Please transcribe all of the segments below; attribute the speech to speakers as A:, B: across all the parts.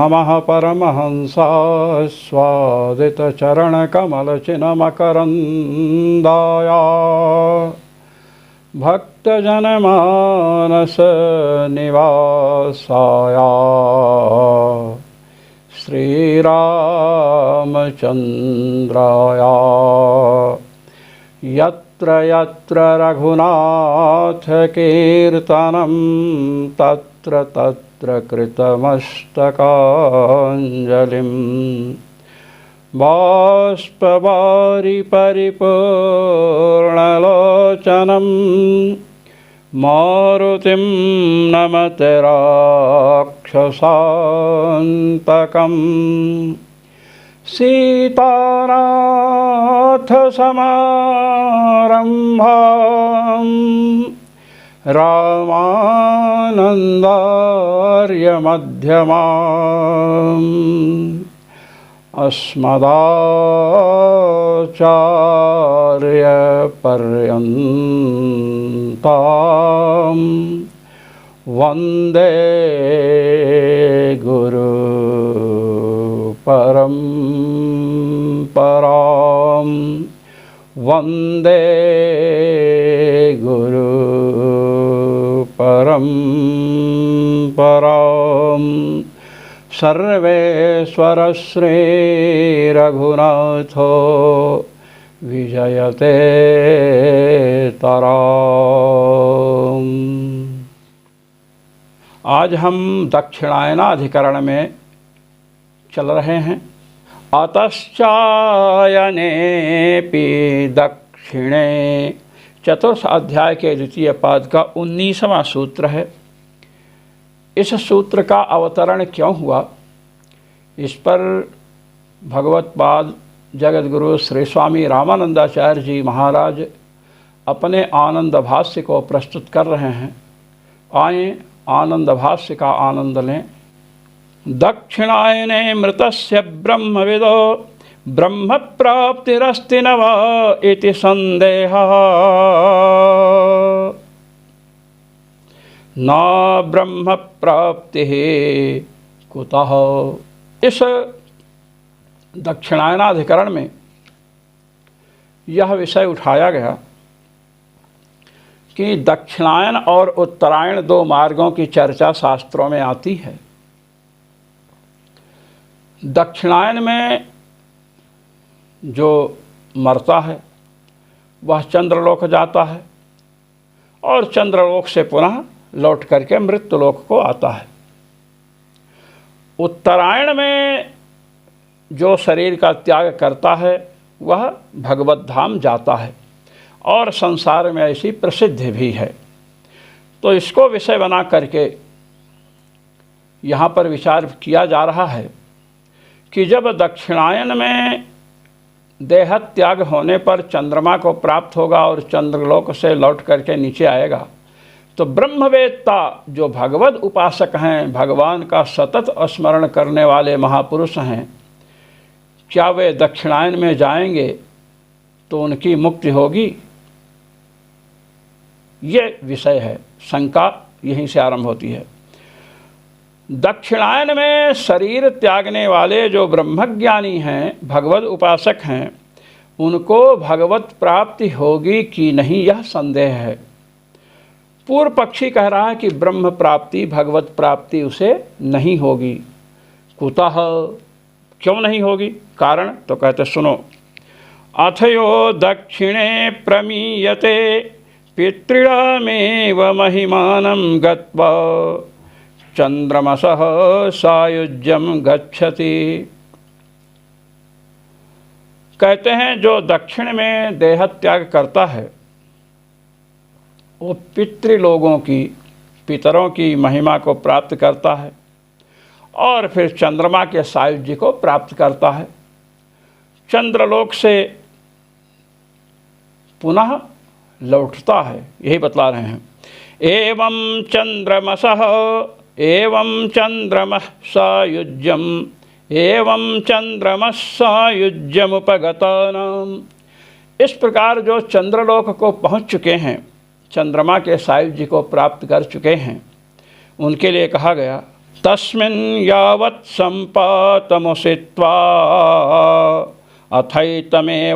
A: नमः परमहंसास्वादितचरणकमलचिन्मकरन्दाय भक्तजनमानसनिवासाय श्रीरामचन्द्राय यत्र यत्र रघुनाथकीर्तनं तत्र तत्र कृतमस्तकाञ्जलिं बाष्पवारि परिपूर्णलोचनं मारुतिं नमते राक्षसान्तकम् सीतानाथसमारम्भां रामानन्दार्यमध्यमाम् अस्मदाचार्यपर्यन्तां वन्दे गुरु परम्परां वन्दे गुरु परम्परां सर्वेश्वर श्रीरघुनाथो विजयते तराम्। आज हम दक्षिणायनाधिकरण में चल रहे हैं। अतश्चायनेऽपि दक्षिणे, चतुर्थ अध्याय के द्वितीय पाद का 19वां सूत्र है। इस सूत्र का अवतरण क्यों हुआ, इस पर भगवत्पाद जगद्गुरु श्री स्वामी रामानंदाचार्य जी महाराज अपने आनंद भाष्य को प्रस्तुत कर रहे हैं। आए आनंद भाष्य का आनंद लें। दक्षिणायने मृतस्य ब्रह्मविदो ब्रह्म प्राप्तिरस्ति न वा इति संदेहः, न ब्रह्म प्राप्ति कुतः। इस दक्षिणायनाधिकरण में यह विषय उठाया गया कि दक्षिणायन और उत्तरायण दो मार्गों की चर्चा शास्त्रों में आती है। दक्षिणायन में जो मरता है वह चंद्रलोक जाता है और चंद्रलोक से पुनः लौट करके मृत्युलोक को आता है। उत्तरायण में जो शरीर का त्याग करता है वह भगवत धाम जाता है और संसार में ऐसी प्रसिद्ध भी है। तो इसको विषय बना करके यहाँ पर विचार किया जा रहा है कि जब दक्षिणायन में देह त्याग होने पर चंद्रमा को प्राप्त होगा और चंद्रलोक से लौट करके नीचे आएगा, तो ब्रह्मवेत्ता जो भगवत उपासक हैं, भगवान का सतत स्मरण करने वाले महापुरुष हैं, क्या वे दक्षिणायन में जाएंगे तो उनकी मुक्ति होगी? ये विषय है। शंका यहीं से आरंभ होती है। दक्षिणायन में शरीर त्यागने वाले जो ब्रह्मज्ञानी हैं, भगवत उपासक हैं, उनको भगवत प्राप्ति होगी कि नहीं, यह संदेह है। पूर्व पक्षी कह रहा है कि ब्रह्म प्राप्ति, भगवत प्राप्ति उसे नहीं होगी। कुतः, क्यों नहीं होगी? कारण तो कहते सुनो। अथयो दक्षिणे प्रमीयते पितृणामेव महिमानं गत्वा चंद्रमसः सायुज्यम गच्छति। कहते हैं जो दक्षिण में देह त्याग करता है वो पितृलोगों की, पितरों की महिमा को प्राप्त करता है और फिर चंद्रमा के सायुज्य को प्राप्त करता है। चंद्रलोक से पुनः लौटता है, यही बतला रहे हैं। एवं चंद्रमसः एवं चंद्रमः सायुज्यम एवं चंद्रमः सायुज्यमुपगतानाम। इस प्रकार जो चंद्रलोक को पहुँच चुके हैं, चंद्रमा के सायुज्य को प्राप्त कर चुके हैं, उनके लिए कहा गया तस्मिन् यावत् सम्पातमुषित्वा अथैतमेवाध्वानं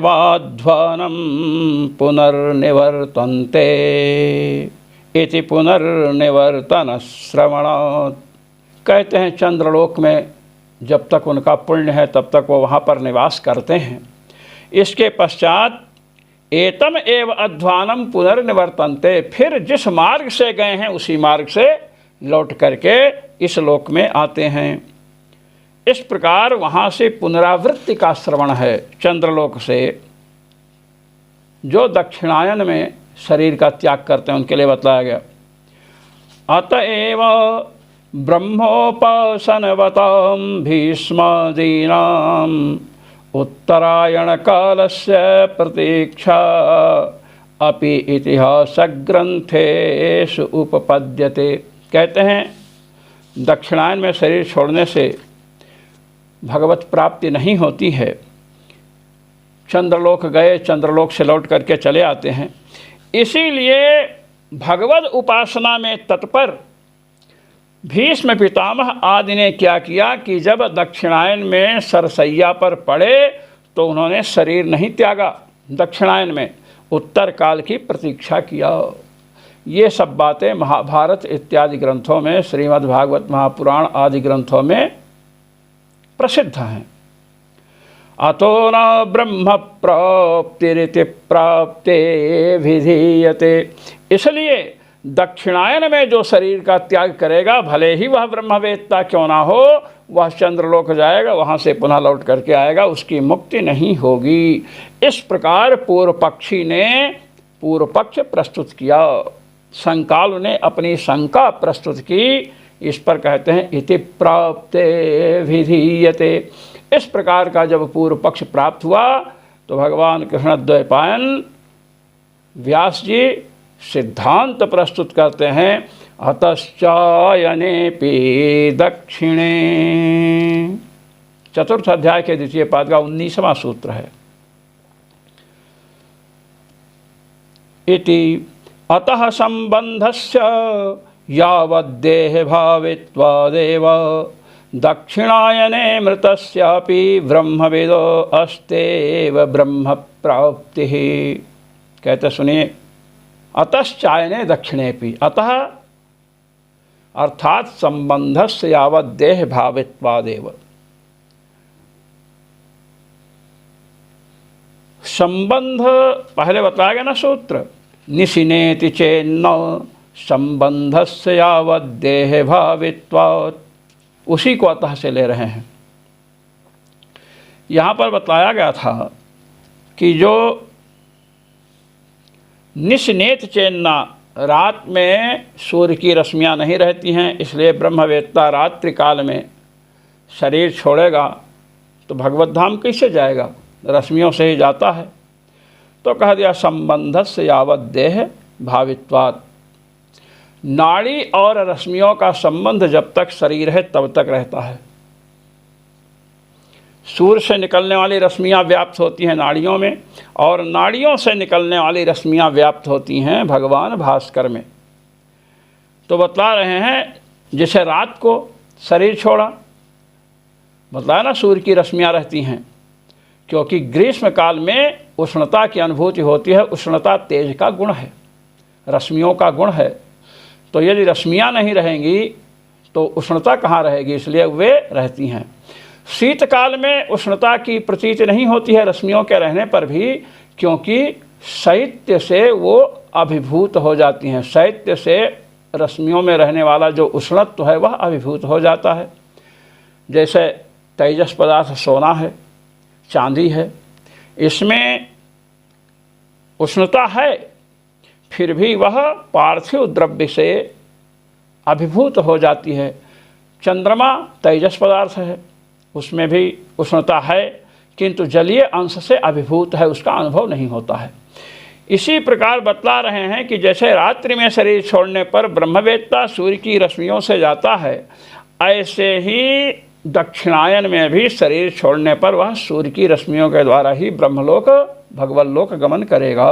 A: पुनर्निवर्तन्ते इति पुनर्निवर्तन श्रवणात्। कहते हैं चंद्रलोक में जब तक उनका पुण्य है तब तक वो वहाँ पर निवास करते हैं। इसके पश्चात एतम एव अध्वानम पुनर्निवर्तन्ते, फिर जिस मार्ग से गए हैं उसी मार्ग से लौट करके इस लोक में आते हैं। इस प्रकार वहाँ से पुनरावृत्ति का श्रवण है। चंद्रलोक से जो दक्षिणायन में शरीर का त्याग करते हैं उनके लिए बतलाया गया। अतएव ब्रह्मोपासनवतां भीष्मादीनां उत्तरायण कालस्य प्रतीक्षा अपि इतिहासग्रंथेषु उपपद्यते। कहते हैं दक्षिणायन में शरीर छोड़ने से भगवत प्राप्ति नहीं होती है। चंद्रलोक गए, चंद्रलोक से लौट करके चले आते हैं। इसीलिए भगवत उपासना में तत्पर भीष्म पितामह आदि ने क्या किया कि जब दक्षिणायन में सरसैया पर पड़े तो उन्होंने शरीर नहीं त्यागा, दक्षिणायन में उत्तर काल की प्रतीक्षा किया। ये सब बातें महाभारत इत्यादि ग्रंथों में, श्रीमद् भागवत महापुराण आदि ग्रंथों में प्रसिद्ध हैं। अतो न ब्रह्म प्राप्तिरिति प्राप्ते विधीयते। इसलिए दक्षिणायन में जो शरीर का त्याग करेगा, भले ही वह ब्रह्मवेत्ता क्यों ना हो, वह चंद्रलोक जाएगा, वहाँ से पुनः लौट करके आएगा, उसकी मुक्ति नहीं होगी। इस प्रकार पूर्व पक्षी ने पूर्व पक्ष प्रस्तुत किया, शंकालु ने अपनी शंका प्रस्तुत की। इस पर कहते हैं इति प्राप्ते विधीयते। इस प्रकार का जब पूर्व पक्ष प्राप्त हुआ तो भगवान कृष्ण द्वैपायन व्यास जी सिद्धांत प्रस्तुत करते हैं। अतश्चायनेपि दक्षिणे, चतुर्थ अध्याय के द्वितीय पाद का 19वां सूत्र है। इति अतः संबंधस्य यावद्देह भावित्वादेव दक्षिणायने मृतस्यापि ब्रह्मविदो अस्तेव ब्रह्म प्राप्तिः। कहते सुनिए, अतश्चायने दक्षिणेपि, अतः अर्थात संबंधस्य यावद्देह भावित्वादेव। संबंध पहले बताया गया ना सूत्र, निशिनेति चेन्न संबंधस्य यावद्देह भावित्वात्, उसी को अतः से ले रहे हैं। यहाँ पर बताया गया था कि जो निशनेत चेन्ना, रात में सूर्य की रश्मियाँ नहीं रहती हैं, इसलिए ब्रह्मवेत्ता रात्रि काल में शरीर छोड़ेगा तो भगवत धाम कैसे जाएगा, रश्मियों से ही जाता है। तो कह दिया संबंधस्य यावत् देह भावित्वात्, नाड़ी और रश्मियों का संबंध जब तक शरीर है तब तक रहता है। सूर्य से निकलने वाली रश्मियाँ व्याप्त होती हैं नाड़ियों में, और नाड़ियों से निकलने वाली रश्मियाँ व्याप्त होती हैं भगवान भास्कर में। तो बतला रहे हैं जैसे रात को शरीर छोड़ा, बतलाया ना सूर्य की रश्मियाँ रहती हैं, क्योंकि ग्रीष्म काल में उष्णता की अनुभूति होती है। उष्णता तेज का गुण है, रश्मियों का गुण है। तो यदि रश्मियाँ नहीं रहेंगी तो उष्णता कहाँ रहेगी, इसलिए वे रहती हैं। शीतकाल में उष्णता की प्रतीति नहीं होती है रश्मियों के रहने पर भी, क्योंकि शैत्य से वो अभिभूत हो जाती हैं। शैत्य से रश्मियों में रहने वाला जो उष्णत्व है वह अभिभूत हो जाता है। जैसे तेजस पदार्थ सोना है, चांदी है, इसमें उष्णता है, फिर भी वह पार्थिव द्रव्य से अभिभूत हो जाती है। चंद्रमा तेजस पदार्थ है, उसमें भी उष्णता है, किंतु जलीय अंश से अभिभूत है, उसका अनुभव नहीं होता है। इसी प्रकार बतला रहे हैं कि जैसे रात्रि में शरीर छोड़ने पर ब्रह्मवेत्ता सूर्य की रश्मियों से जाता है, ऐसे ही दक्षिणायन में भी शरीर छोड़ने पर वह सूर्य की रश्मियों के द्वारा ही ब्रह्मलोक भगवल्लोक गमन करेगा।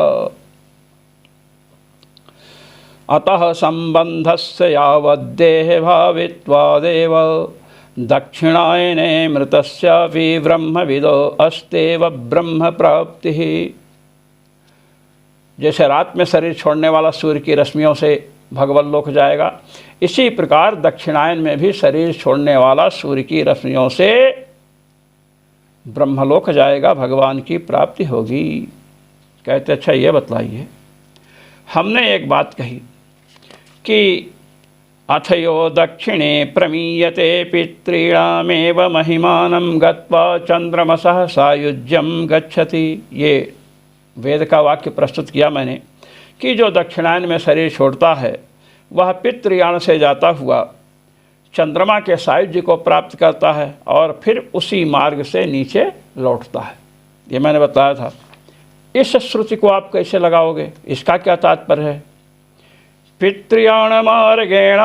A: अतः संबंधस्य यावद्देह भावित्वादेव दक्षिणायने मृतस्यापि ब्रह्मविदो अस्तेव ब्रह्म प्राप्तिः। जैसे रात में शरीर छोड़ने वाला सूर्य की रश्मियों से भगवत लोक जाएगा, इसी प्रकार दक्षिणायन में भी शरीर छोड़ने वाला सूर्य की रश्मियों से ब्रह्मलोक जाएगा, भगवान की प्राप्ति होगी। कहते अच्छा ये बतलाइए, हमने एक बात कही कि अथयो दक्षिणे प्रमीयते पितॄणामेव महिमानं गत्वा चंद्रमसः सायुज्यं गच्छति। ये वेद का वाक्य प्रस्तुत किया मैंने कि जो दक्षिणायन में शरीर छोड़ता है वह पितृयान से जाता हुआ चंद्रमा के सायुज्य को प्राप्त करता है और फिर उसी मार्ग से नीचे लौटता है। ये मैंने बताया था। इस श्रुति को आप कैसे लगाओगे, इसका क्या तात्पर्य है? पितृयान मार्गेण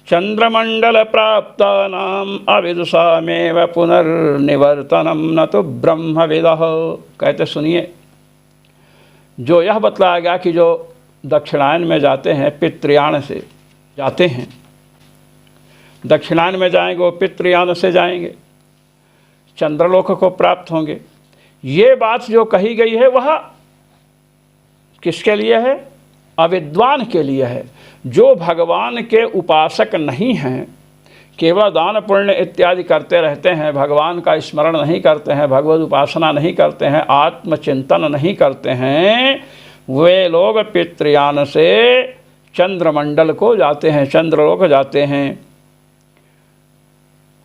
A: चंद्रमंडल प्राप्तानाम अविदुषामेव पुनर्निवर्तनम न तो ब्रह्मविदः। कहते सुनिए, जो यह बतलाया गया कि जो दक्षिणायन में जाते हैं, पितृयान से जाते हैं, दक्षिणायन में जाएंगे, वो पितृयान से जाएंगे, चंद्रलोक को प्राप्त होंगे। ये बात जो कही गई है वह किसके लिए है? अविद्वान के लिए है। जो भगवान के उपासक नहीं हैं, केवल दान पुण्य इत्यादि करते रहते हैं, भगवान का स्मरण नहीं करते हैं, भगवद उपासना नहीं करते हैं, आत्मचिंतन नहीं करते हैं, वे लोग पितृयान से चंद्रमंडल को जाते हैं, चंद्रलोक जाते हैं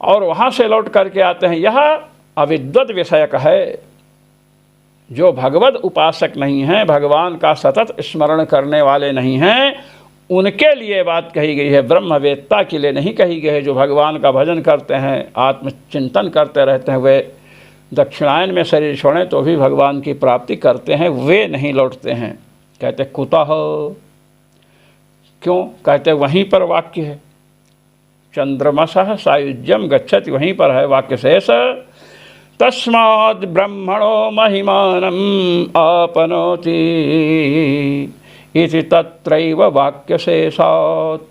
A: और वहाँ से लौट करके आते हैं। यह अविद्वत विषयक है। जो भगवद उपासक नहीं हैं, भगवान का सतत स्मरण करने वाले नहीं हैं, उनके लिए बात कही गई है, ब्रह्मवेत्ता के लिए नहीं कही गई है। जो भगवान का भजन करते हैं, आत्मचिंतन करते रहते हैं, वे दक्षिणायन में शरीर छोड़ें तो भी भगवान की प्राप्ति करते हैं, वे नहीं लौटते हैं। कहते कुतः, क्यों? कहते वहीं पर वाक्य है, चंद्रमसः सायुज्यम गच्छति, वहीं पर है वाक्य शेष। तस्माद् ब्रह्मणो महिमानम् आपनोति इति तत्रैव वाक्य शेषात्।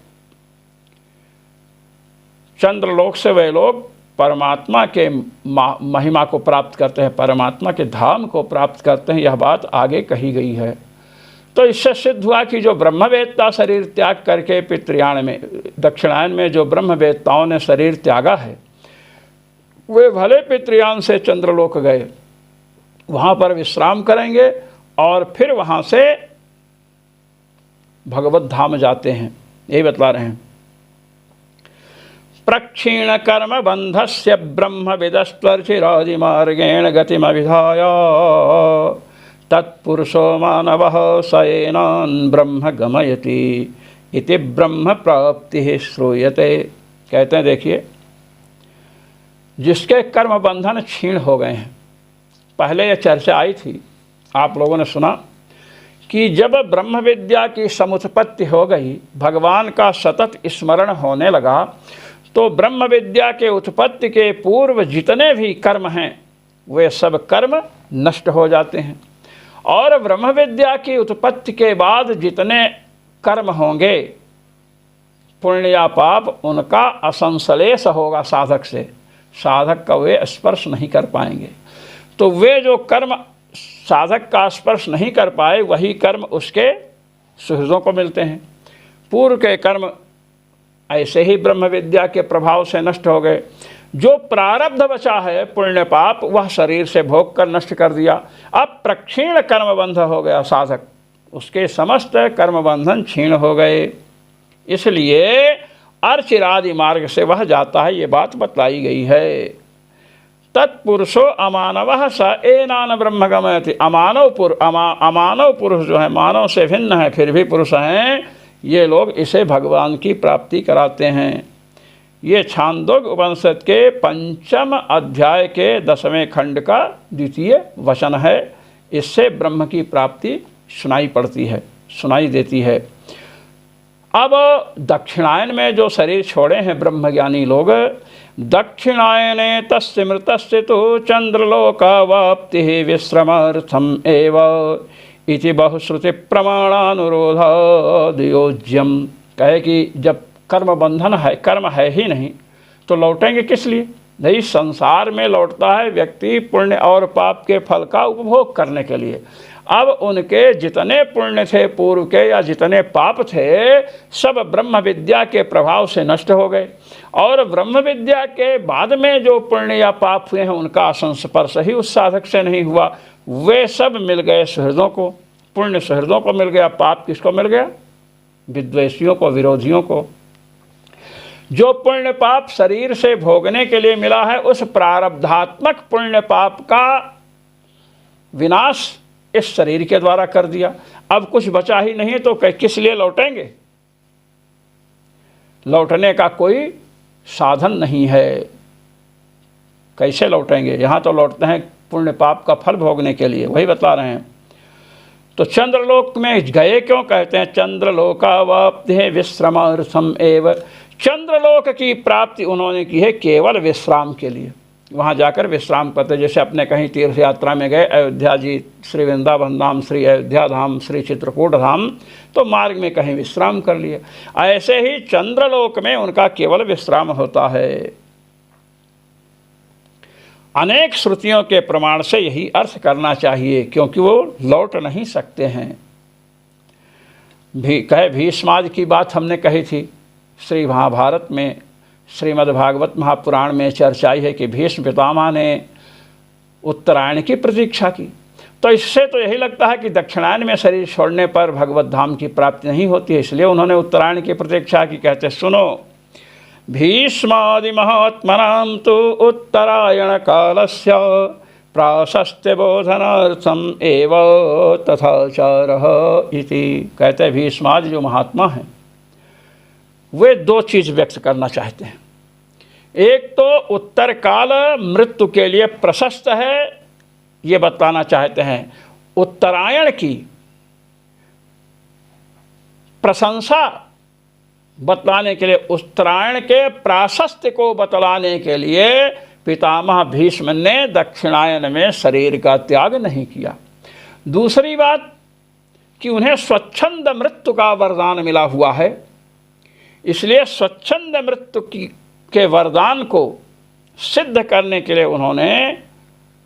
A: चंद्रलोक से वे लोग परमात्मा के महिमा को प्राप्त करते हैं, परमात्मा के धाम को प्राप्त करते हैं। यह बात आगे कही गई है। तो इससे सिद्ध हुआ कि जो ब्रह्मवेत्ता शरीर त्याग करके पितृयान में, दक्षिणायन में जो ब्रह्मवेत्ताओं ने शरीर त्यागा है, वे भले पितृयान से चंद्रलोक गए, वहाँ पर विश्राम करेंगे और फिर वहाँ से भगवत धाम जाते हैं। यही बतला रहे हैं। प्रक्षीण कर्म बंधस्य ब्रह्मविदस्त्वर्चिरादि मार्गेण गतिमभिधाय तत्पुरुषो मानवः सयेनान् ब्रह्म गमयति इति ब्रह्म प्राप्ति श्रूयते। कहते हैं देखिए, जिसके कर्म बंधन क्षीण हो गए हैं, पहले यह चर्चा आई थी, आप लोगों ने सुना कि जब ब्रह्म विद्या की समुत्पत्ति हो गई, भगवान का सतत स्मरण होने लगा, तो ब्रह्म विद्या के उत्पत्ति के पूर्व जितने भी कर्म हैं वे सब कर्म नष्ट हो जाते हैं, और ब्रह्म विद्या की उत्पत्ति के बाद जितने कर्म होंगे, पुण्य या पाप, उनका असंश्लेष होगा साधक से, साधक का वे स्पर्श नहीं कर पाएंगे। तो वे जो कर्म साधक का स्पर्श नहीं कर पाए, वही कर्म उसके सुहृदों को मिलते हैं। पूर्व के कर्म ऐसे ही ब्रह्म विद्या के प्रभाव से नष्ट हो गए। जो प्रारब्ध बचा है पुण्य पाप, वह शरीर से भोग कर नष्ट कर दिया। अब प्रक्षीण कर्म बंध हो गया साधक, उसके समस्त कर्म बंधन क्षीण हो गए, इसलिए अर्चिरादि मार्ग से वह जाता है। ये बात बतलाई गई है। तत्पुरुषो अमानवः स एनान ब्रह्म गमयति। अमानव पुरुष जो है, मानव से भिन्न है फिर भी पुरुष हैं, ये लोग इसे भगवान की प्राप्ति कराते हैं। ये छांदोग्य उपनिषद के 5 अध्याय के 10वें खंड का 2 वचन है। इससे ब्रह्म की प्राप्ति सुनाई पड़ती है, सुनाई देती है। अब दक्षिणायन में जो शरीर छोड़े हैं ब्रह्मज्ञानी लोग, दक्षिणायने तस्य मृतस्य तो चंद्रलोकावाप्तिः विश्रमार्थम एव इति बहुश्रुति प्रमाणानुरोधादियोज्यम। कहे कि जब कर्म बंधन है, कर्म है ही नहीं, तो लौटेंगे किस लिए? नहीं, संसार में लौटता है व्यक्ति पुण्य और पाप के फल का उपभोग करने के लिए। अब उनके जितने पुण्य थे पूर्व के या जितने पाप थे, सब ब्रह्म विद्या के प्रभाव से नष्ट हो गए, और ब्रह्म विद्या के बाद में जो पुण्य या पाप हुए हैं उनका संस्पर्श ही उस साधक से नहीं हुआ। वे सब मिल गए सुहृदों को, पुण्य सुहृदों को मिल गया, पाप किसको मिल गया? विद्वेषियों को, विरोधियों को। जो पुण्य पाप शरीर से भोगने के लिए मिला है, उस प्रारब्धात्मक पुण्य पाप का विनाश इस शरीर के द्वारा कर दिया। अब कुछ बचा ही नहीं तो किस लिए लौटेंगे? लौटने का कोई साधन नहीं है। कैसे लौटेंगे? यहाँ तो लौटते हैं पुण्य पाप का फल भोगने के लिए, वही बता रहे हैं। तो चंद्रलोक में गए क्यों? कहते हैं चंद्रलोकावाप्ति विश्रमार्थम एव। चंद्रलोक की प्राप्ति उन्होंने की है केवल विश्राम के लिए। वहाँ जाकर विश्राम करते, जैसे अपने कहीं तीर्थ यात्रा में गए, अयोध्या जी, श्री वृंदावन धाम, श्री अयोध्या धाम, श्री चित्रकूट धाम, तो मार्ग में कहीं विश्राम कर लिए। ऐसे ही चंद्रलोक में उनका केवल विश्राम होता है। अनेक श्रुतियों के प्रमाण से यही अर्थ करना चाहिए, क्योंकि वो लौट नहीं सकते हैं। भीष्मादि की बात हमने कही थी। श्री महाभारत में, श्रीमद्भागवत महापुराण में चर्चाई है कि भीष्म पितामह ने उत्तरायण की प्रतीक्षा की। तो इससे तो यही लगता है कि दक्षिणायन में शरीर छोड़ने पर भगवत धाम की प्राप्ति नहीं होती है, इसलिए उन्होंने उत्तरायण की प्रतीक्षा की। कहते सुनो, भीष्मादि महात्मनां तु उत्तरायण कालस्य प्राशस्त्य बोधनार्थम एव तथाचारः इति। कहते भीष्मादि जो महात्मा हैं वे दो चीज़ व्यक्त करना चाहते हैं। एक तो उत्तर काल मृत्यु के लिए प्रशस्त है, ये बताना चाहते हैं। उत्तरायण की प्रशंसा बतलाने के लिए, उत्तरायण के प्राशस्त्य को बतलाने के लिए पितामह भीष्म ने दक्षिणायन में शरीर का त्याग नहीं किया। दूसरी बात कि उन्हें स्वच्छंद मृत्यु का वरदान मिला हुआ है, इसलिए स्वच्छंद मृत्यु के वरदान को सिद्ध करने के लिए उन्होंने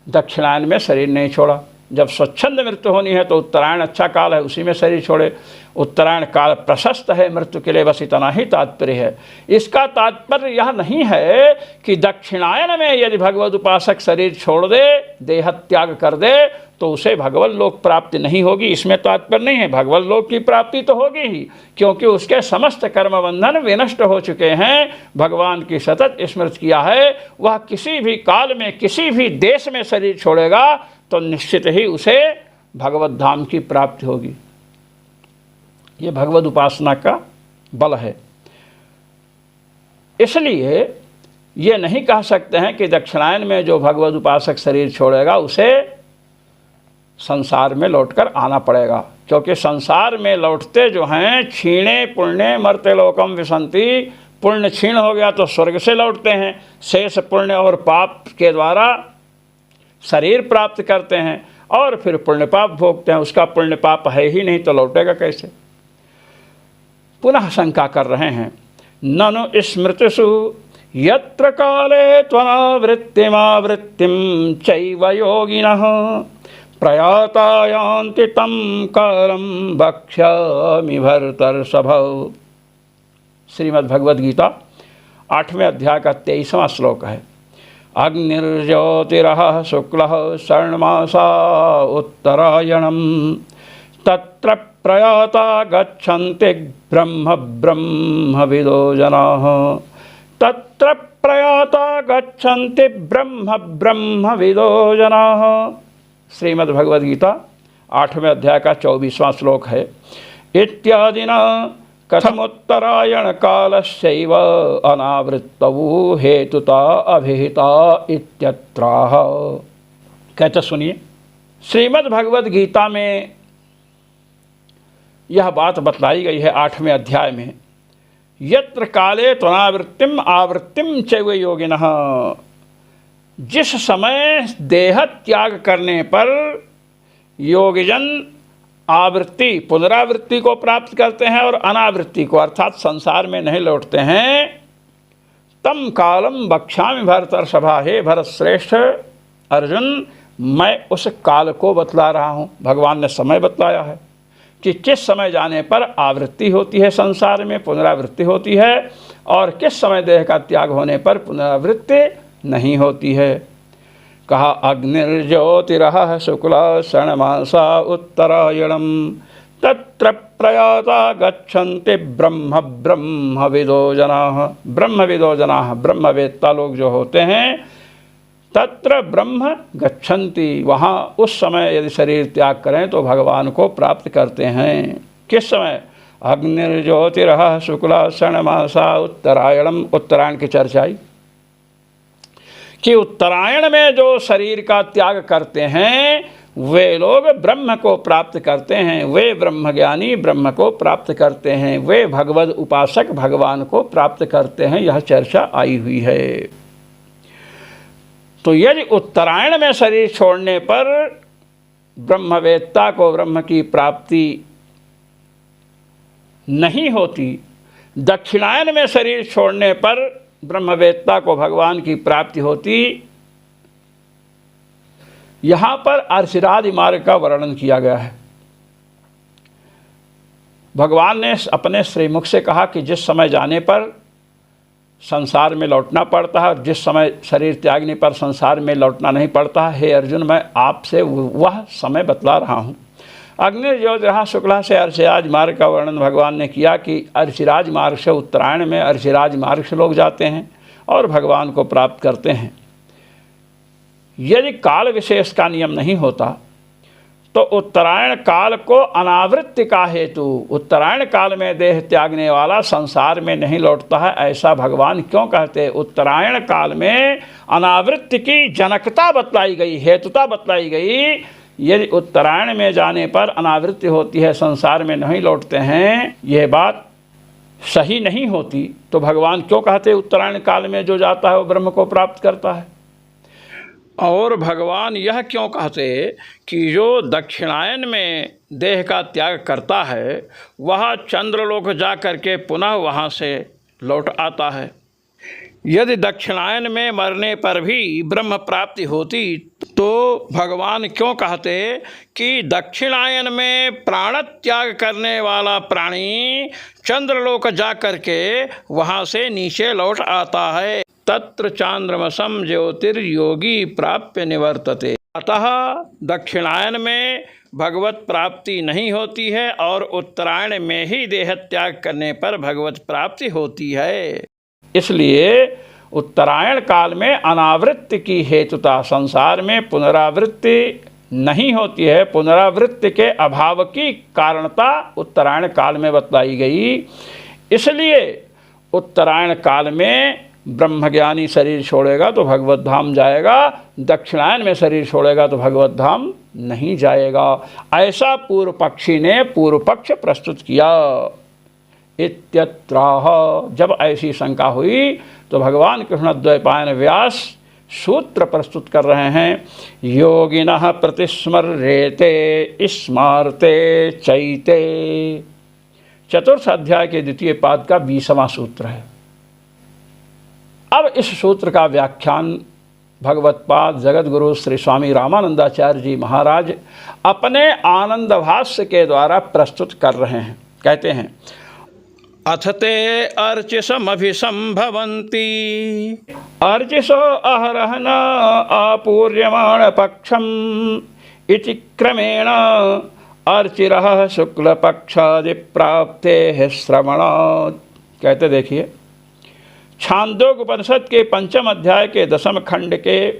A: दक्षिणायन में शरीर नहीं छोड़ा। जब स्वच्छंद मृत्यु होनी है तो उत्तरायण अच्छा काल है, उसी में शरीर छोड़े। उत्तरायण काल प्रशस्त है मृत्यु के लिए, बस इतना ही तात्पर्य है। इसका तात्पर्य यह नहीं है कि दक्षिणायन में यदि भगवद उपासक शरीर छोड़ दे, देह त्याग कर दे, तो उसे भगवत लोक प्राप्ति नहीं होगी। इसमें तात्पर्य नहीं है, भगवत लोक की प्राप्ति तो होगी ही, क्योंकि उसके समस्त कर्म बंधन विनष्ट हो चुके हैं। भगवान की सतत स्मृति किया है, वह किसी भी काल में किसी भी देश में शरीर छोड़ेगा तो निश्चित ही उसे भगवत धाम की प्राप्ति होगी। ये भगवत उपासना का बल है। इसलिए ये नहीं कह सकते हैं कि दक्षिणायन में जो भगवत उपासक शरीर छोड़ेगा उसे संसार में लौटकर आना पड़ेगा, क्योंकि संसार में लौटते जो हैं क्षीणे पुण्य मर्त्य लोकम विसंति। पुण्य क्षीण हो गया तो स्वर्ग से लौटते हैं, शेष पुण्य और पाप के द्वारा शरीर प्राप्त करते हैं और फिर पुण्य पाप भोगते हैं। उसका पुण्य पाप है ही नहीं तो लौटेगा कैसे? पुनः शंका कर रहे हैं, ननु स्मृतिषु यत्र काले त्वनावृत्तिमावृत्तिं चैव योगिनः प्रयाता यान्ति तं कालं वक्ष्यामि भर्तर्षभौ। श्रीमद्भगवद्गीता 8वें अध्याय का 23वां श्लोक है। अग्निर्ज्योतिरः शुक्लः शर्णमासा उत्तरायणं तत्र प्रयाता गच्छन्ति ब्रह्म ब्रह्मविदो जनाः। तत्र प्रयाता गच्छन्ति ब्रह्म ब्रह्मविदो जनाः। श्रीमद्भगवद्गीता 8वें अध्याय का 24वां श्लोक है। इत्यादिना कथमुत्तरायण कालस्यैव अनावृत्तौ हेतुता अभिहिता इत्यत्राह। कहते सुनिए, श्रीमद्भगवद्गीता में यह बात बतलाई गई है 8वें अध्याय में। यत्र काले त्वनावृत्तिम आवृत्तिम चैव योगिनः। जिस समय देह त्याग करने पर योगजन आवृत्ति पुनरावृत्ति को प्राप्त करते हैं और अनावृत्ति को अर्थात संसार में नहीं लौटते हैं, तम कालम बक्ष्यामि भरतर्षभा, हे भरत श्रेष्ठ अर्जुन, मैं उस काल को बतला रहा हूँ। भगवान ने समय बतलाया है कि किस समय जाने पर आवृत्ति होती है संसार में, पुनरावृत्ति होती है, और किस समय देह का त्याग होने पर पुनरावृत्ति नहीं होती है। कहा अग्निर्ज्योतिरः शुक्ल षण्मासा उत्तरायणम तत्र प्रयाता गच्छन्ति ब्रह्म ब्रह्मविदो जनाः। ब्रह्मविदो जनाः, ब्रह्मवेत्ता लोग जो होते हैं, तत्र ब्रह्म गच्छन्ति, वहाँ उस समय यदि शरीर त्याग करें तो भगवान को प्राप्त करते हैं। किस समय? अग्निर्ज्योतिरः शुक्ल षण्मासा उत्तरायणम, उत्तरायण की चर्चा आई कि उत्तरायण में जो शरीर का त्याग करते हैं वे लोग ब्रह्म को प्राप्त करते हैं, वे ब्रह्मज्ञानी ब्रह्म को प्राप्त करते हैं, वे भगवद उपासक भगवान को प्राप्त करते हैं। यह चर्चा आई हुई है। तो यदि उत्तरायण में शरीर छोड़ने पर ब्रह्मवेत्ता को ब्रह्म की प्राप्ति नहीं होती, दक्षिणायन में शरीर छोड़ने पर ब्रह्मवेत्ता को भगवान की प्राप्ति होती, यहाँ पर अर्चिरादि मार्ग का वर्णन किया गया है। भगवान ने अपने श्रीमुख से कहा कि जिस समय जाने पर संसार में लौटना पड़ता है और जिस समय शरीर त्यागने पर संसार में लौटना नहीं पड़ता है, हे अर्जुन, मैं आपसे वह समय बतला रहा हूँ। अग्निर्ज्योतिरः शुक्ल से अर्चिराज मार्ग का वर्णन भगवान ने किया कि अर्चिराज मार्ग से उत्तरायण में अर्चिराज मार्ग से लोग जाते हैं और भगवान को प्राप्त करते हैं। यदि काल विशेष का नियम नहीं होता तो उत्तरायण काल को अनावृत्ति का हेतु, उत्तरायण काल में देह त्यागने वाला संसार में नहीं लौटता है, ऐसा भगवान क्यों कहते? उत्तरायण काल में अनावृत्ति की जनकता बतलाई गई, हेतुता बतलाई गई। यदि उत्तरायण में जाने पर अनावृत्ति होती है, संसार में नहीं लौटते हैं, यह बात सही नहीं होती, तो भगवान क्यों कहते उत्तरायण काल में जो जाता है वो ब्रह्म को प्राप्त करता है? और भगवान यह क्यों कहते कि जो दक्षिणायन में देह का त्याग करता है वह चंद्रलोक जा करके पुनः वहाँ से लौट आता है? यदि दक्षिणायन में मरने पर भी ब्रह्म प्राप्ति होती तो भगवान क्यों कहते कि दक्षिणायन में प्राण त्याग करने वाला प्राणी चंद्रलोक जा करके वहाँ से नीचे लौट आता है? तत्र चांद्रमसम ज्योतिर्योगी प्राप्य निवर्तते। अतः दक्षिणायन में भगवत प्राप्ति नहीं होती है और उत्तरायण में ही देह त्याग करने पर भगवत प्राप्ति होती है। इसलिए उत्तरायण काल में अनावृत्ति की हेतुता, संसार में पुनरावृत्ति नहीं होती है, पुनरावृत्ति के अभाव की कारणता उत्तरायण काल में बतलाई गई। इसलिए उत्तरायण काल में ब्रह्मज्ञानी शरीर छोड़ेगा तो भगवत धाम जाएगा, दक्षिणायन में शरीर छोड़ेगा तो भगवत धाम नहीं जाएगा। ऐसा पूर्व पक्षी ने पूर्व पक्ष प्रस्तुत किया। इत्यत्राह, जब ऐसी शंका हुई तो भगवान कृष्णद्वैपायन व्यास सूत्र प्रस्तुत कर रहे हैं। योगिनः प्रतिस्मर्येते स्मारते चैते, चतुर्थ अध्याय के द्वितीय पाद का 20वां सूत्र है। अब इस सूत्र का व्याख्यान भगवत्पाद जगतगुरु श्री स्वामी रामानंदाचार्य जी महाराज अपने आनंद भाष्य के द्वारा प्रस्तुत कर रहे हैं। कहते हैं, अथ ते अर्चिसमभिसंभवन्ति अर्चिसो अहरहन आपूर्यमाण पक्षम इति क्रमेण अर्चिरः शुक्ल पक्षादि प्राप्ते श्रवणात्। कहते देखिए, छांदोग्य उपनिषद के 5वें अध्याय के 10वें खंड के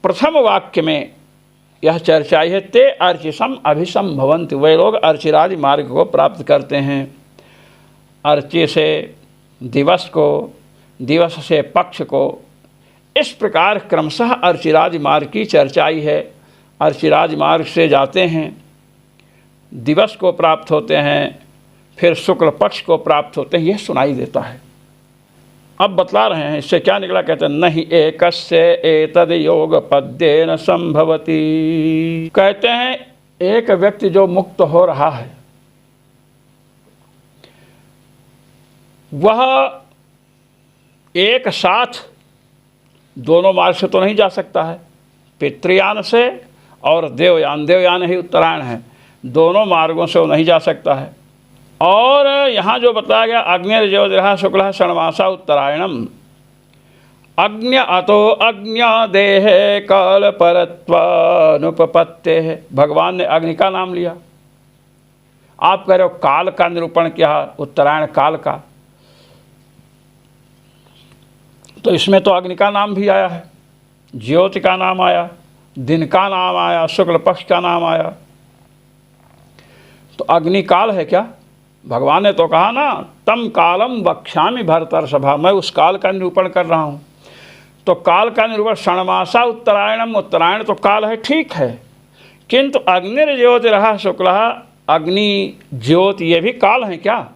A: प्रथम वाक्य में यह चर्चा है। ते अर्चिसम अभिसंभवन्ति, वे लोग अर्चिरादि मार्ग को प्राप्त करते हैं। अर्चि से दिवस को, दिवस से पक्ष को, इस प्रकार क्रमशः अर्चिरादि मार्ग की चर्चाई है। अर्चिरादि मार्ग से जाते हैं, दिवस को प्राप्त होते हैं, फिर शुक्ल पक्ष को प्राप्त होते हैं, यह सुनाई देता है। अब बतला रहे हैं इससे क्या निकला। कहते हैं, नहीं एकस्य एतद् योग पद्येन संभवति। कहते हैं एक व्यक्ति जो मुक्त हो रहा है वह एक साथ दोनों मार्ग से तो नहीं जा सकता है, पितृयान से और देवयान, देवयान ही उत्तरायण है, दोनों मार्गों से वो नहीं जा सकता है। और यहाँ जो बताया गया अग्निर्ज्योतिरः शुक्लः षण्मासा उत्तरायणम, अग्नि अतो अग्नि देहे काल परत्वानुपपत्ते है। भगवान ने अग्नि का नाम लिया, आप कह रहे हो काल का निरूपण किया, उत्तरायण काल का, तो इसमें तो अग्नि का नाम भी आया है, ज्योति का नाम आया, दिन का नाम आया, शुक्ल पक्ष का नाम आया, तो अग्नि काल है क्या? भगवान ने तो कहा ना तम कालम वक्ष्यामि भरतर्षभा, मैं उस काल का निरूपण कर रहा हूँ। तो काल का निरूपण षण्मासा उत्तरायणम, उत्तरायण तो काल है, ठीक है, किंतु अग्निर्ज्योतिरः शुक्लः, अग्नि ज्योति ये भी काल है क्या?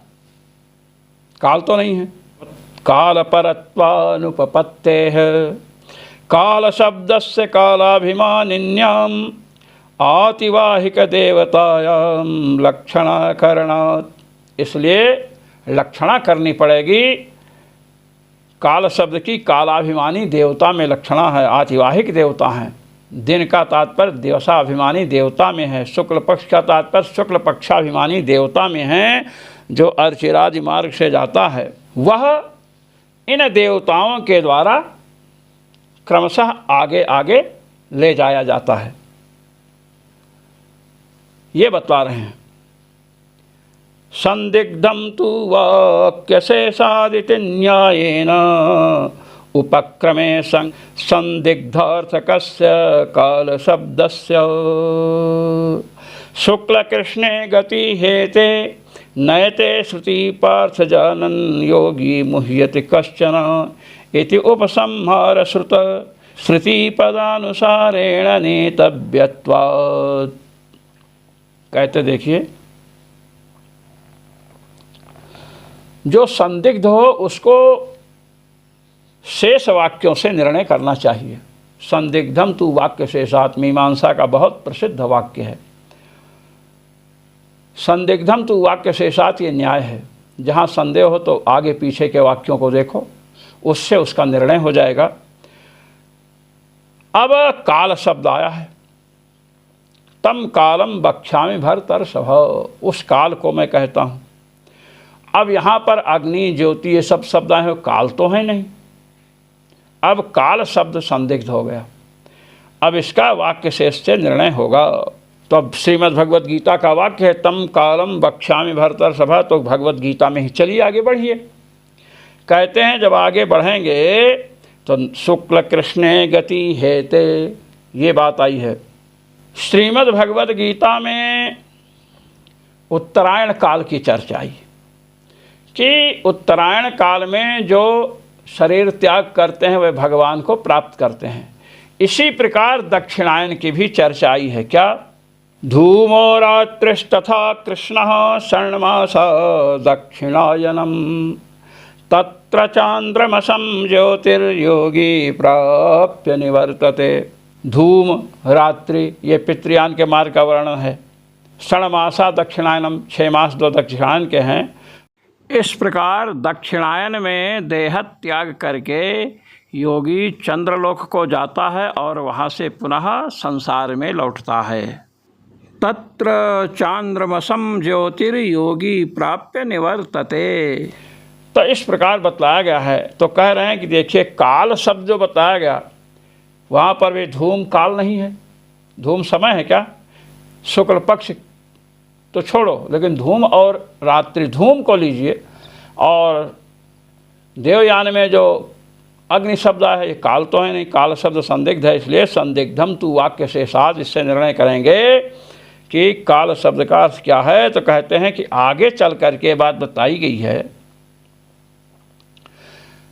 A: काल तो नहीं है। काल परत्वानुपपत्ते है, काल शब्दस्य कालाभिमानिन्याम आतिवाहिक देवतायाम लक्षणाकरणात्, इसलिए लक्षणा करनी पड़ेगी। काल शब्द की कालाभिमानी देवता में लक्षणा है, आतिवाहिक देवता हैं। दिन का तात्पर्य दिवसाभिमानी देवता में है, शुक्ल पक्ष का तात्पर्य शुक्ल पक्षाभिमानी देवता में है, जो अर्चिरादि मार्ग से जाता है वह इन देवताओं के द्वारा क्रमशः आगे आगे ले जाया जाता है, ये बता रहे हैं। संदिग्धम तु वाक्यशेषादिति न्यायेन उपक्रमे संदिग्धार्थकस्य काल शब्दस्य शुक्ल कृष्णे गति हेते नयते श्रुति पार्थ जानन योगी मुह्यति कश्चन इति उपसंहार श्रुत श्रुति पदानुसारेण नेतव्यत्वात्। कहते देखिए, जो संदिग्ध हो उसको शेष वाक्यों से निर्णय करना चाहिए। संदिग्धम तु वाक्य शेषात् मीमांसा का बहुत प्रसिद्ध वाक्य है। संदिग्धम तु वाक्य शेषात् ये न्याय है, जहाँ संदेह हो तो आगे पीछे के वाक्यों को देखो, उससे उसका निर्णय हो जाएगा। अब काल शब्द आया है, तम कालम वक्ष्यामि भरतर्षभ, उस काल को मैं कहता हूँ। अब यहाँ पर अग्नि ज्योति ये सब शब्द आए हैं, काल तो है नहीं, अब काल शब्द संदिग्ध हो गया, अब इसका वाक्य शेष से निर्णय होगा। तो अब श्रीमद् भगवत गीता का वाक्य है तम कालम वक्ष्यामि भरतर्षभ, तो भगवत गीता में ही चलिए आगे बढ़िए। कहते हैं जब आगे बढ़ेंगे तो शुक्ल कृष्णे गति हेते, ये बात आई है। श्रीमद् भगवत गीता में उत्तरायण काल की चर्चा आई कि उत्तरायण काल में जो शरीर त्याग करते हैं वे भगवान को प्राप्त करते हैं। इसी प्रकार दक्षिणायन की भी चर्चा आई है। क्या? धूमो रात्रिस्तथा कृष्णः षण्मासा दक्षिणायनम तत्र चांद्रमसं ज्योतिर्योगी प्राप्य निवर्तते। धूम रात्रि ये पितृयान के मार्ग का वर्णन है। षण्मासा दक्षिणायनम, 6 मास 2 दक्षिणायन के हैं। इस प्रकार दक्षिणायन में देह त्याग करके योगी चंद्रलोक को जाता है और वहाँ से पुनः संसार में लौटता है। तत्र चांद्रमसम ज्योतिर्योगी प्राप्य निवर्तते, तो इस प्रकार बतलाया गया है। तो कह रहे हैं कि देखिए काल शब्द जो बताया गया वहाँ पर भी धूम काल नहीं है। धूम समय है क्या? शुक्ल पक्ष तो छोड़ो, लेकिन धूम और रात्रि, धूम को लीजिए। और देवयान में जो अग्नि शब्द है ये काल तो है नहीं, काल शब्द संदिग्ध है, इसलिए संदिग्धम तु वाक्य शेषात्, इससे निर्णय करेंगे कि काल शब्द का अर्थ क्या है। तो कहते हैं कि आगे चल करके बात बताई गई है।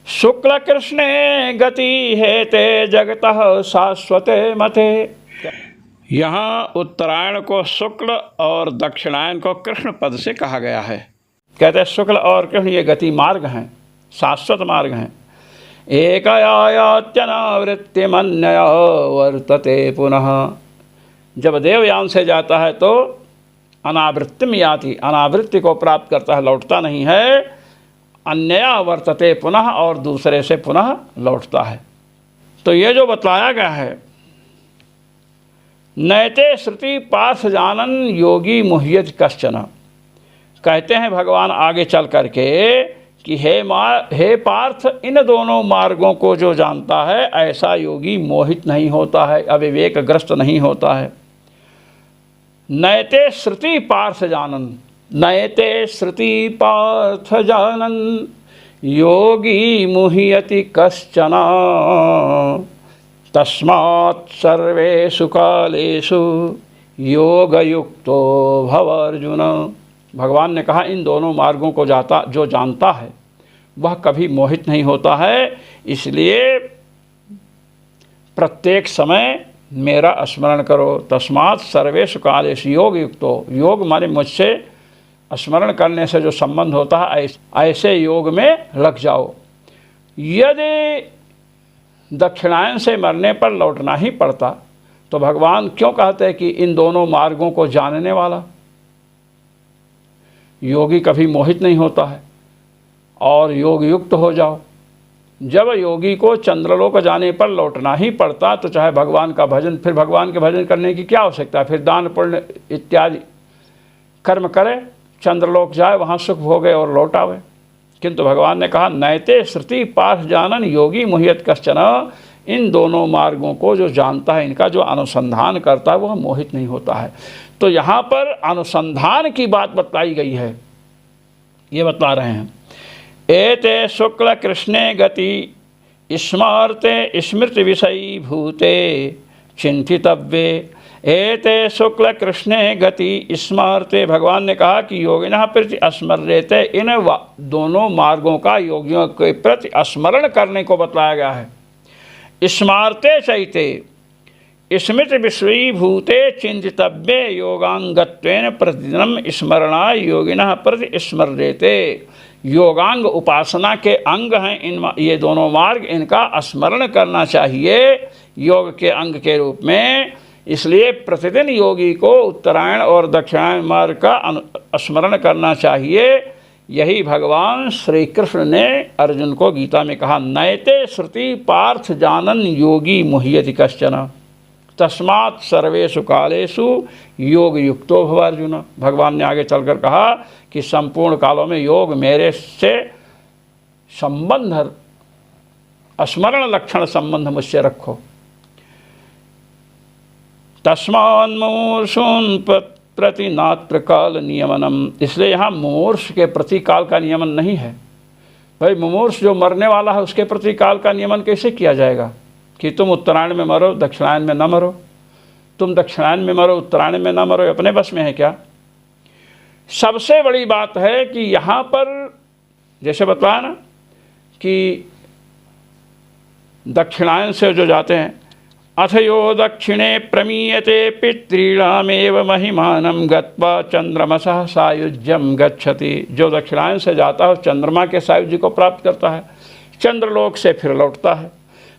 A: शुक्ल कृष्णे गति हेते जगतः शाश्वते मते, यहाँ उत्तरायण को शुक्ल और दक्षिणायन को कृष्ण पद से कहा गया है। कहते हैं शुक्ल और कृष्ण ये गति मार्ग हैं, शाश्वत मार्ग हैं। एकयात्यनावृत्तिमन्यया वर्तते पुनः, जब देवयान से जाता है तो अनावृत्तिम याति, अनावृत्ति को प्राप्त करता है, लौटता नहीं है। अन्यया वर्तते पुनः, और दूसरे से पुनः लौटता है। तो ये जो बतलाया गया है, नैते श्रुति पार्थ जानन योगी मुह्यत कश्चन, कहते हैं भगवान आगे चल करके कि हे पार्थ, इन दोनों मार्गों को जो जानता है ऐसा योगी मोहित नहीं होता है, अविवेकग्रस्त नहीं होता है। नयते श्रुति पार्थ जानन, नयते श्रुति पार्थ जानन योगी मुह्यति कश्चन तस्मात् सर्वेषु कालेषु योगयुक्तो भव अर्जुन। भगवान ने कहा इन दोनों मार्गों को जो जानता है वह कभी मोहित नहीं होता है, इसलिए प्रत्येक समय मेरा स्मरण करो। तस्मात् सर्वेषु कालेषु योग युक्तो, योग माने मुझसे स्मरण करने से जो संबंध होता है ऐसे योग में लग जाओ। यदि दक्षिणायन से मरने पर लौटना ही पड़ता तो भगवान क्यों कहते हैं कि इन दोनों मार्गों को जानने वाला योगी कभी मोहित नहीं होता है और योग युक्त हो जाओ। जब योगी को चंद्रलोक जाने पर लौटना ही पड़ता तो चाहे भगवान का भजन, फिर भगवान के भजन करने की क्या आवश्यकता है, फिर दान पुण्य इत्यादि कर्म करे, चंद्रलोक जाए, वहाँ सुख भोगे और लौट आवे। किंतु भगवान ने कहा नयते श्रुति पार्थ जानन योगी मुह्यत कश्चन, इन दोनों मार्गों को जो जानता है, इनका जो अनुसंधान करता है वह मोहित नहीं होता है। तो यहाँ पर अनुसंधान की बात बतलाई गई है, ये बतला रहे हैं। एते शुक्ल कृष्णे गति स्मर्ते स्मृति विषयी भूते चिंतितव्ये। एते शुक्ल कृष्णे गति स्मर्ते, भगवान ने कहा कि योगिनः प्रति स्मर्यते, इन दोनों मार्गों का योगियों के प्रति स्मरण करने को बतलाया गया है। स्मार्ते चैते स्मृति विषयीभूते चिंतितव्ये योगांगत्वेन प्रतिदिनम स्मरणाय योगिनः प्रति स्मर्यते। योगांग उपासना के अंग हैं ये दोनों मार्ग, इनका स्मरण करना चाहिए योग के अंग के रूप में। इसलिए प्रतिदिन योगी को उत्तरायण और दक्षिणायन मार्ग का स्मरण करना चाहिए। यही भगवान श्री कृष्ण ने अर्जुन को गीता में कहा नयते श्रुति पार्थ जानन योगी मुह्यति कश्चन तस्मात् सर्वेषु कालेषु योग युक्तो भव अर्जुन। भगवान ने आगे चलकर कहा कि संपूर्ण कालों में योग मेरे से संबंध, स्मरण लक्षण संबंध मुझसे रखो। तस्मान्मूर्षून् प्रति नात्र काल नियमनम, इसलिए यहाँ मुमूर्ष के प्रति काल का नियमन नहीं है। भाई मुमूर्ष जो मरने वाला है उसके प्रति काल का नियमन कैसे किया जाएगा कि तुम उत्तरायण में मरो दक्षिणायन में न मरो, तुम दक्षिणायन में मरो उत्तरायण में न मरो, अपने बस में है क्या? सबसे बड़ी बात है कि यहाँ पर जैसे बताया ना कि दक्षिणायन से जो जाते हैं अथ यो दक्षिणे प्रमीयते पितॄणामेव महिमानं गत्वा चंद्रमसः सायुज्यम गच्छति। जो दक्षिणायन से जाता है चंद्रमा के सायुज्य को प्राप्त करता है, चंद्रलोक से फिर लौटता है।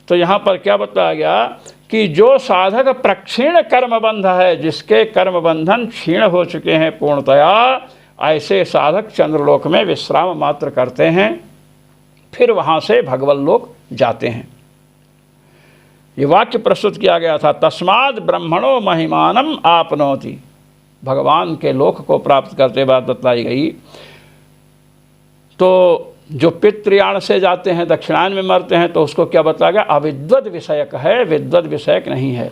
A: तो यहाँ पर क्या बताया गया कि जो साधक प्रक्षीण कर्मबंध है, जिसके कर्म बंधन क्षीण हो चुके हैं पूर्णतया, ऐसे साधक चंद्रलोक में विश्राम मात्र करते हैं, फिर वहाँ से भगवत लोक जाते हैं। ये वाक्य प्रस्तुत किया गया था तस्माद् ब्रह्मणो महिमानम आपनोति, भगवान के लोक को प्राप्त करते बाद बतलाई गई। तो जो पितृयाण से जाते हैं दक्षिणायन में मरते हैं तो उसको क्या बताया गया? अविद्वद विषयक है, विद्वद विषयक नहीं है।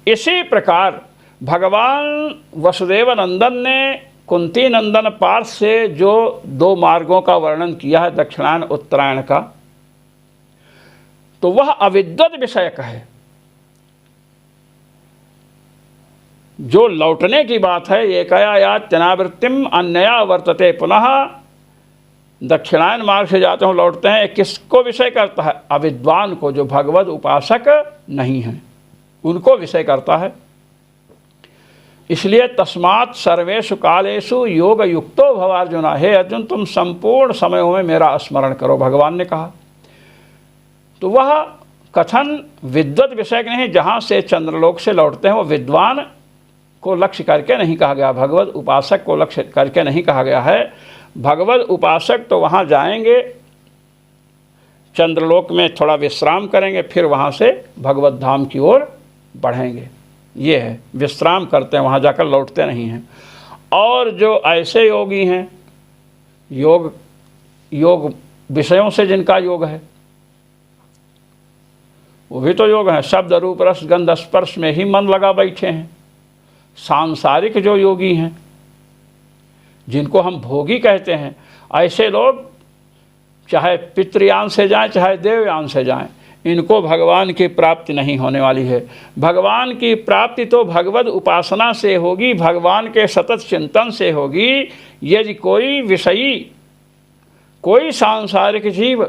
A: इसी प्रकार भगवान वसुदेव नंदन ने कुंती नंदन पार्थ से जो दो मार्गों का वर्णन किया है दक्षिणायन उत्तरायण का, तो वह अविद्वद विषयक है। जो लौटने की बात है एकया यात्यनावृत्तिम अन्यया वर्तते, पुनः दक्षिणायन मार्ग से जाते हैं लौटते हैं, किसको विषय करता है? अविद्वान को, जो भगवद उपासक नहीं हैं उनको विषय करता है। इसलिए तस्मात् सर्वेषु कालेषु योग युक्तो भव अर्जुन, हे अर्जुन तुम संपूर्ण समयों में मेरा स्मरण करो, भगवान ने कहा। तो वह कथन विद्वत विषयक नहीं, जहाँ से चंद्रलोक से लौटते हैं वो विद्वान को लक्ष्य करके नहीं कहा गया, भगवत उपासक को लक्ष्य करके नहीं कहा गया है। भगवत उपासक तो वहाँ जाएंगे, चंद्रलोक में थोड़ा विश्राम करेंगे, फिर वहाँ से भगवत धाम की ओर बढ़ेंगे। ये है, विश्राम करते हैं, वहाँ जाकर लौटते नहीं हैं। और जो ऐसे योगी हैं, योग विषयों से जिनका योग है, वो भी तो योग है, शब्द रूप रस गंध स्पर्श में ही मन लगा बैठे हैं। सांसारिक जो योगी हैं, जिनको हम भोगी कहते हैं, ऐसे लोग चाहे पितृयान से जाएं चाहे देवयान से जाएं, इनको भगवान की प्राप्ति नहीं होने वाली है। भगवान की प्राप्ति तो भगवत उपासना से होगी, भगवान के सतत चिंतन से होगी। यदि कोई विषयी, कोई सांसारिक जीव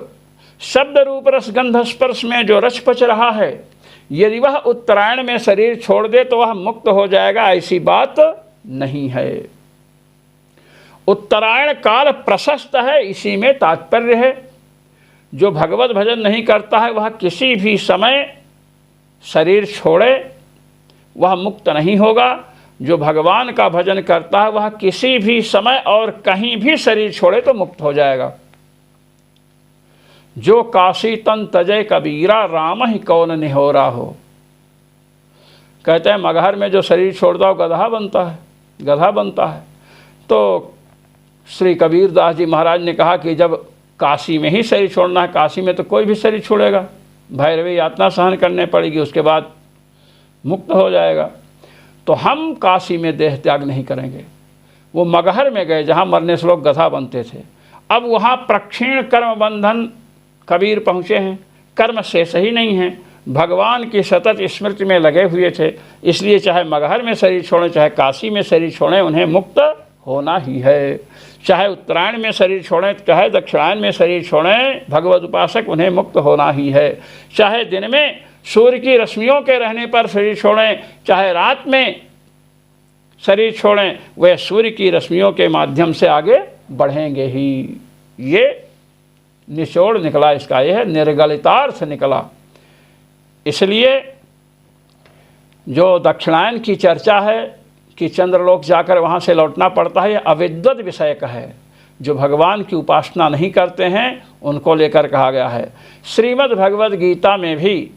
A: शब्द रूप रस गंध स्पर्श में जो रच पच रहा है, यदि वह उत्तरायण में शरीर छोड़ दे तो वह मुक्त हो जाएगा, ऐसी बात नहीं है। उत्तरायण काल प्रशस्त है, इसी में तात्पर्य है। जो भगवत भजन नहीं करता है वह किसी भी समय शरीर छोड़े वह मुक्त नहीं होगा। जो भगवान का भजन करता है वह किसी भी समय और कहीं भी शरीर छोड़े तो मुक्त हो जाएगा। जो काशी तन तजय कबीरा, राम ही कौन निहोरा हो। कहते हैं मगहर में जो शरीर छोड़ता हो गधा बनता है, गधा बनता है। तो श्री कबीरदास जी महाराज ने कहा कि जब काशी में ही शरीर छोड़ना है, काशी में तो कोई भी शरीर छोड़ेगा, भैरवी यातना सहन करने पड़ेगी, उसके बाद मुक्त हो जाएगा। तो हम काशी में देह त्याग नहीं करेंगे। वो मगहर में गए जहाँ मरने से लोग गधा बनते थे, अब वहाँ प्रक्षीण कर्म बंधन कबीर पहुँचे हैं, कर्म शेष ही नहीं है, भगवान की सतत स्मृति में लगे हुए थे। इसलिए चाहे मगहर में शरीर छोड़ें चाहे काशी में शरीर छोड़ें, उन्हें मुक्त होना ही है। चाहे उत्तरायण में शरीर छोड़ें चाहे दक्षिणायन में शरीर छोड़ें, भगवत उपासक उन्हें मुक्त होना ही है। चाहे दिन में सूर्य की रश्मियों के रहने पर शरीर छोड़ें चाहे रात में शरीर छोड़ें, वह सूर्य की रश्मियों के माध्यम से आगे बढ़ेंगे ही। ये निचोड़ निकला इसका, यह है निर्गलितार्थ निकला। इसलिए जो दक्षिणायन की चर्चा है कि चंद्रलोक जाकर वहाँ से लौटना पड़ता है, अविद्वत विषय का है। जो भगवान की उपासना नहीं करते हैं उनको लेकर कहा गया है। श्रीमद् भगवद गीता में भी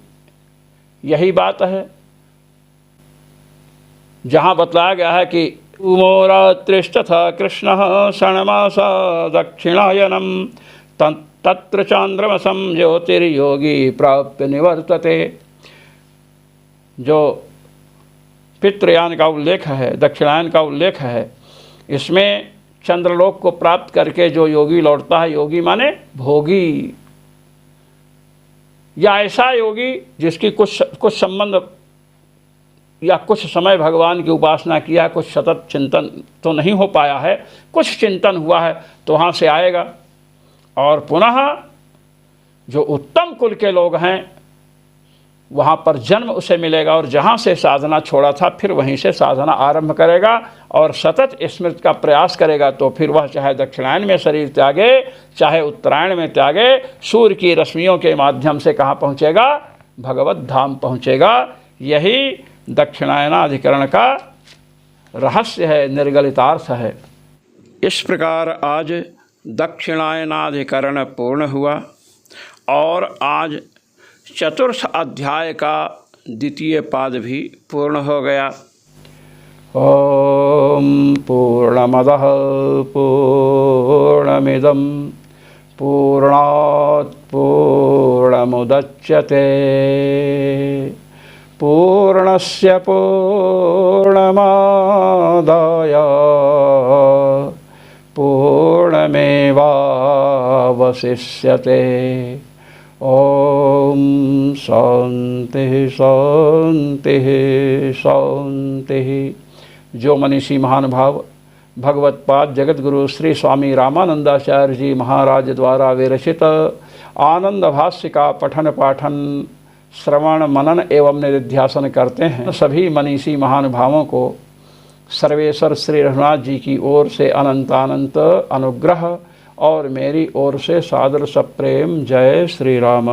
A: यही बात है, जहाँ बतलाया गया है कि उमोरात्रिस्तथा कृष्ण षण्मासा दक्षिणायनम तत्र चांद्रमसं ज्योतिर्योगी प्राप्य निवर्तते। जो पितृयान का उल्लेख है, दक्षिणायन का उल्लेख है, इसमें चंद्रलोक को प्राप्त करके जो योगी लौटता है, योगी माने भोगी, या ऐसा योगी जिसकी कुछ संबंध या कुछ समय भगवान की उपासना किया, कुछ सतत चिंतन तो नहीं हो पाया है, कुछ चिंतन हुआ है, तो वहाँ से आएगा। और पुनः जो उत्तम कुल के लोग हैं वहाँ पर जन्म उसे मिलेगा, और जहाँ से साधना छोड़ा था फिर वहीं से साधना आरंभ करेगा और सतत स्मृति का प्रयास करेगा। तो फिर वह चाहे दक्षिणायन में शरीर त्यागे चाहे उत्तरायण में त्यागे, सूर्य की रश्मियों के माध्यम से कहाँ पहुँचेगा? भगवत धाम पहुँचेगा। यही दक्षिणायनाधिकरण का रहस्य है, निर्गलितार्थ है। इस प्रकार आज दक्षिणायनाधिकरण पूर्ण हुआ और आज चतुर्थ अध्याय का द्वितीय पाद भी पूर्ण हो गया। ओम पूर्णमदः पूर्णमिदं पूर्णात् पूर्णमुदच्यते पूर्णस्य पूर्णमादाय पूर्णमेवावशिष्यते। ओम शांति शांति शांति। जो मनीषी महान भाव भगवत्पाद जगतगुरु श्री स्वामी रामानंदाचार्य जी महाराज द्वारा विरचित आनंद भाष्य का पठन पाठन श्रवण मनन एवं निधिध्यासन करते हैं, सभी मनीषी महान भावों को सर्वेश्वर श्री रघुनाथ जी की ओर से अनंतानंत अनुग्रह और मेरी ओर से सादर सप्रेम जय श्री राम।